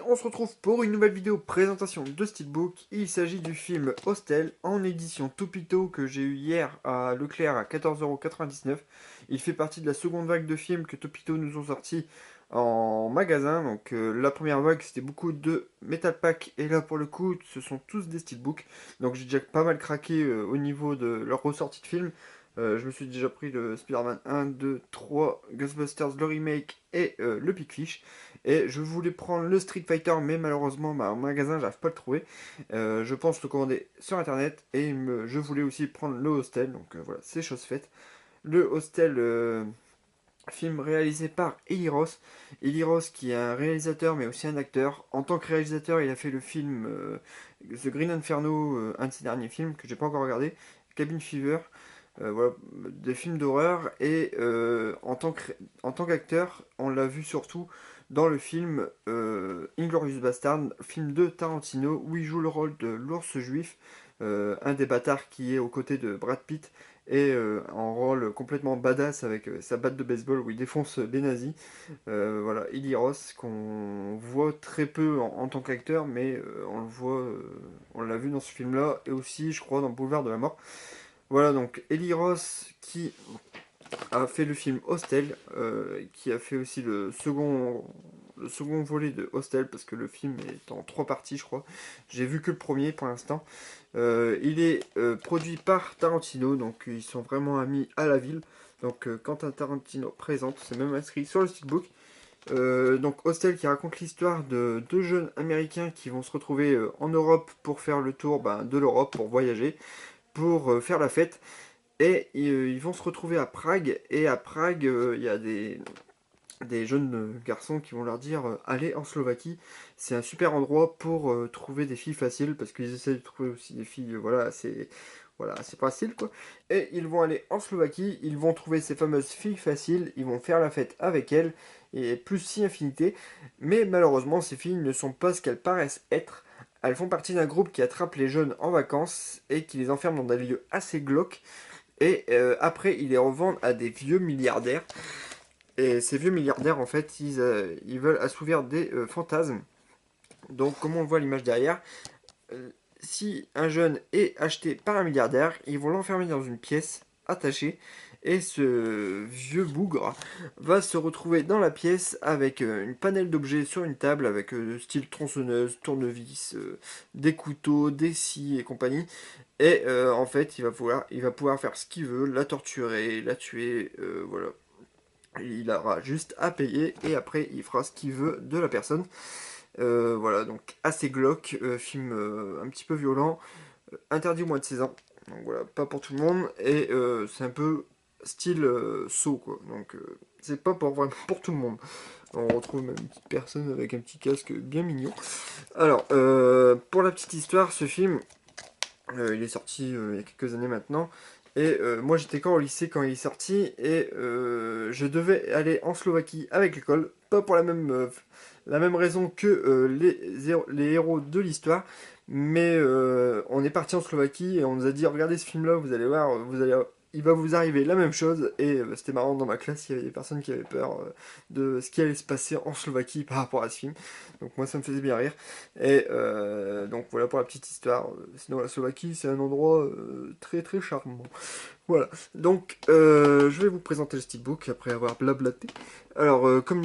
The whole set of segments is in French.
on se retrouve pour une nouvelle vidéo présentation de Steelbook. Il s'agit du film Hostel en édition Topito que j'ai eu hier à Leclerc à 14,99 €. Il fait partie de la seconde vague de films que Topito nous ont sortis en magasin. Donc la première vague c'était beaucoup de Metal Pack et là pour le coup ce sont tous des Steelbook. Donc j'ai déjà pas mal craqué au niveau de leur ressortie de films. Je me suis déjà pris le Spider-Man 1, 2, 3, Ghostbusters, le remake et le Big Fish. Et je voulais prendre le Street Fighter, mais malheureusement, en magasin, j'arrive pas à le trouver. Je pense le commander sur internet. Et je voulais aussi prendre le Hostel. Donc voilà, c'est chose faite. Le Hostel, film réalisé par Eli Roth. Eli Roth qui est un réalisateur, mais aussi un acteur. En tant que réalisateur, il a fait le film The Green Inferno, un de ses derniers films que j'ai pas encore regardé. Cabin Fever. Voilà, des films d'horreur et en tant qu'acteur, on l'a vu surtout dans le film Inglourious Bastard, film de Tarantino, où il joue le rôle de l'ours juif, un des bâtards qui est aux côtés de Brad Pitt, et en rôle complètement badass avec sa batte de baseball où il défonce les nazis. Voilà, Eli Roth, qu'on voit très peu en tant qu'acteur, mais on le voit, on l'a vu dans ce film-là, et aussi, je crois, dans Boulevard de la Mort. Voilà, donc Eli Roth qui a fait le film Hostel, qui a fait aussi le second volet de Hostel, parce que le film est en trois parties, je crois. J'ai vu que le premier pour l'instant. Il est produit par Tarantino, donc ils sont vraiment amis à la ville. Donc Quentin Tarantino présente, c'est même inscrit sur le steelbook. Donc Hostel qui raconte l'histoire de deux jeunes américains qui vont se retrouver en Europe pour faire le tour de l'Europe, pour voyager, pour faire la fête. Et ils vont se retrouver à Prague. Et à Prague, il y a des jeunes garçons qui vont leur dire allez en Slovaquie. C'est un super endroit pour trouver des filles faciles. Parce qu'ils essaient de trouver aussi des filles, voilà, c'est facile quoi. Et ils vont aller en Slovaquie. Ils vont trouver ces fameuses filles faciles. Ils vont faire la fête avec elles. Et plus si infinité. Mais malheureusement, ces filles ne sont pas ce qu'elles paraissent être. Elles font partie d'un groupe qui attrape les jeunes en vacances et qui les enferme dans des lieux assez glauques. Et après, ils les revendent à des vieux milliardaires. Et ces vieux milliardaires, en fait, ils veulent assouvir des fantasmes. Donc, comme on le voit à l'image derrière, euh, si un jeune est acheté par un milliardaire, ils vont l'enfermer dans une pièce attachée. Et ce vieux bougre va se retrouver dans la pièce avec une panelle d'objets sur une table, avec style tronçonneuse, tournevis, des couteaux, des scies et compagnie. Et en fait, il va pouvoir faire ce qu'il veut, la torturer, la tuer, voilà. Il aura juste à payer et après il fera ce qu'il veut de la personne. Voilà, donc assez glauque, film un petit peu violent, interdit au moins de 16 ans. Donc voilà, pas pour tout le monde. Et c'est un peu style Saw quoi. Donc c'est pas pour, vraiment pour tout le monde. On retrouve même une petite personne avec un petit casque bien mignon. Alors, pour la petite histoire, ce film, il est sorti il y a quelques années maintenant. Et moi j'étais quand au lycée quand il est sorti. Et je devais aller en Slovaquie avec l'école. Pas pour la même raison que les héros de l'histoire. Mais on est parti en Slovaquie et on nous a dit regardez ce film là, vous allez voir, il va vous arriver la même chose. Et c'était marrant, dans ma classe il y avait des personnes qui avaient peur de ce qui allait se passer en Slovaquie par rapport à ce film. Donc moi ça me faisait bien rire. Et donc voilà pour la petite histoire. Sinon la Slovaquie c'est un endroit très très charmant. Voilà. Donc je vais vous présenter le steelbook après avoir blablaté. Alors comme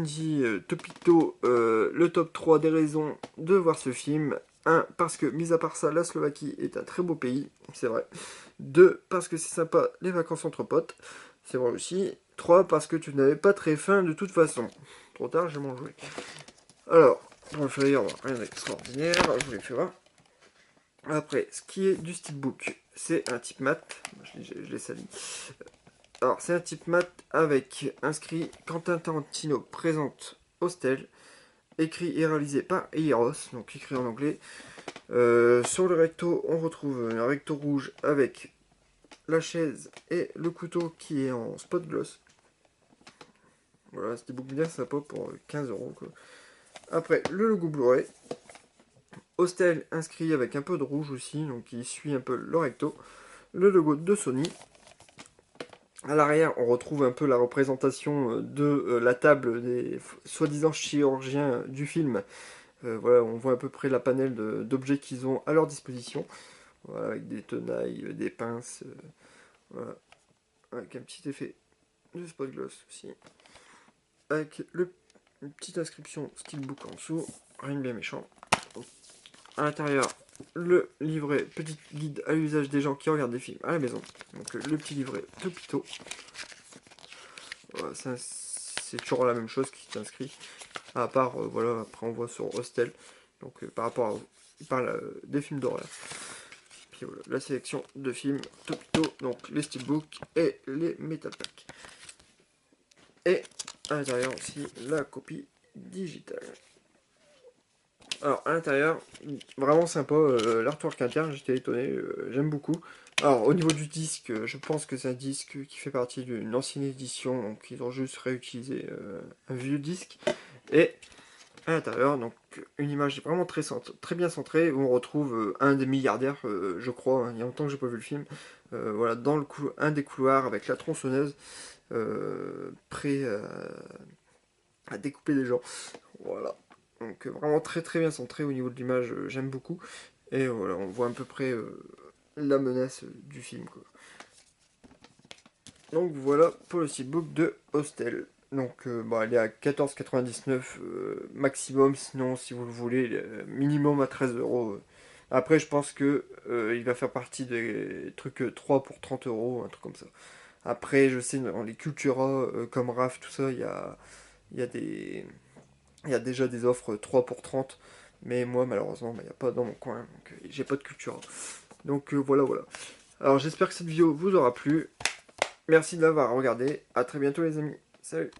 dit Topito, le top 3 des raisons de voir ce film. 1. Parce que, mis à part ça, la Slovaquie est un très beau pays, c'est vrai. 2. Parce que c'est sympa les vacances entre potes, c'est vrai aussi. 3. Parce que tu n'avais pas très faim de toute façon. Trop tard, j'ai mangé. Alors, pour le faire, rien d'extraordinaire, je vous l'ai fait voir. Après, ce qui est du steelbook, c'est un type mat. Je l'ai sali. Alors, c'est un type mat avec inscrit Quentin Tarantino présente Hostel, écrit et réalisé par Eli Roth, donc écrit en anglais. Sur le recto, on retrouve un recto rouge avec la chaise et le couteau qui est en spot gloss. Voilà, steelbook bien sympa pour 15 € quoi. Après, le logo Blu-ray. Hostel inscrit avec un peu de rouge aussi, donc il suit un peu le recto. Le logo de Sony. À l'arrière, on retrouve un peu la représentation de la table des soi-disant chirurgiens du film. Voilà, on voit à peu près la panel d'objets qu'ils ont à leur disposition. Voilà, avec des tenailles, des pinces, voilà, avec un petit effet de spot gloss aussi. Avec une petite inscription Steelbook en dessous, rien de bien méchant. À l'intérieur, le livret, petit guide à l'usage des gens qui regardent des films à la maison. Donc le petit livret Topito. Voilà, c'est toujours la même chose qui s'inscrit. À part, voilà, après on voit sur Hostel. Donc par rapport à. Il parle des films d'horreur. Puis voilà, la sélection de films Topito, donc les steelbooks et les metal packs. Et à l'intérieur aussi la copie digitale. Alors à l'intérieur, vraiment sympa, l'artwork interne, j'étais étonné, j'aime beaucoup. Alors au niveau du disque, je pense que c'est un disque qui fait partie d'une ancienne édition, donc ils ont juste réutilisé un vieux disque. Et à l'intérieur, donc une image vraiment très bien centrée, où on retrouve un des milliardaires, je crois, hein, il y a longtemps que j'ai pas vu le film, voilà, dans un des couloirs avec la tronçonneuse, prêt à découper des gens. Voilà. Donc vraiment très bien centré au niveau de l'image, j'aime beaucoup. Et voilà, on voit à peu près la menace du film, quoi. Donc voilà pour le steelbook de Hostel. Donc bah, elle est à 14,99 maximum, sinon si vous le voulez, minimum à 13 €. Après je pense que il va faire partie des trucs 3 pour 30 €, un truc comme ça. Après je sais dans les Cultura comme RAF, tout ça, il y a des. Il y a déjà des offres 3 pour 30, mais moi malheureusement bah, il n'y a pas dans mon coin, donc j'ai pas de Cultura. Donc voilà. Alors j'espère que cette vidéo vous aura plu. Merci de l'avoir regardé. À très bientôt les amis. Salut.